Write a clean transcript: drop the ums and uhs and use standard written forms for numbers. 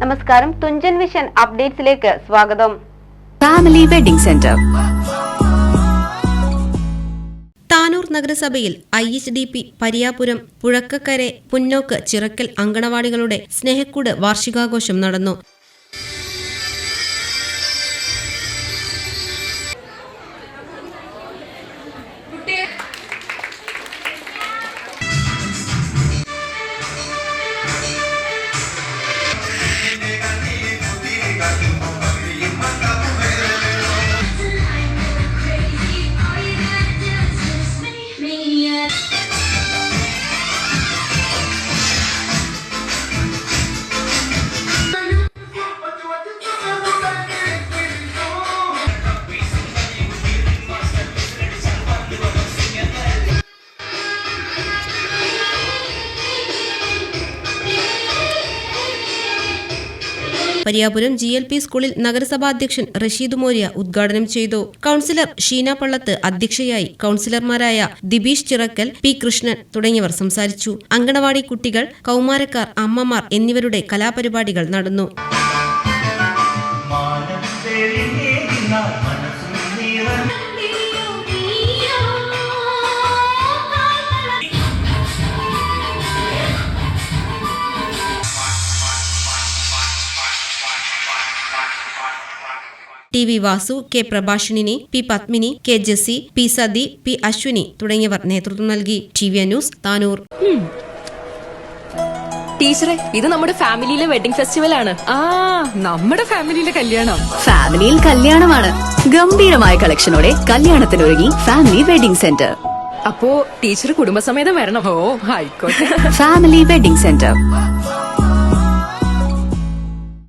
നമസ്കാരം, തുഞ്ചൻ വിഷൻ അപ്ഡേറ്റ്സിലേക്ക് സ്വാഗതം. Family wedding centre. Tanur നഗരസഭയിൽ IHDP പരിയാപുരം പുഴക്കക്കരെ പുന്നോക്ക് ചിറക്കൽ അങ്കണവാടികളുടെ സ്നേഹക്കൂട് വാർഷികാഘോഷം നടന്നു. പരിയാപുരം GLP സ്കൂളിൽ നഗരസഭാ അധ്യക്ഷൻ റഷീദ് മോര്യ ഉദ്ഘാടനം ചെയ്തു. കൌൺസിലർ ഷീന പള്ളത്ത് അധ്യക്ഷയായി. കൌൺസിലർമാരായ ദിബീഷ് ചിറക്കൽ, P കൃഷ്ണൻ തുടങ്ങിയവർ സംസാരിച്ചു. അങ്കണവാടി കുട്ടികൾ, കൌമാരക്കാർ, അമ്മമാർ എന്നിവരുടെ കലാപരിപാടികൾ നടന്നു. TV Vasu, K Prabhashini, P Padmini, K Jessy, P Sathi, P Aswini തുടങ്ങിയവർ നേതൃത്വം നൽകി. TV news, Tanur. ടീച്ചറെ, ഇത് നമ്മുടെ ഫാമിലിയിലെ വെഡിംഗ് ഫെസ്റ്റിവൽ ആണ്. നമ്മുടെ ഫാമിലിയിലെ കല്യാണം. ഫാമിലിയിൽ കല്യാണമാണ്. ഗംഭീരമായ കളക്ഷനോടെ കല്യാണത്തിനൊരുങ്ങി ഫാമിലി വെഡിംഗ് സെന്റർ. അപ്പോ ടീച്ചർ കുടുംബസമേതം വരണം. ഓ, ആയിക്കോട്ടെ. Family wedding centre.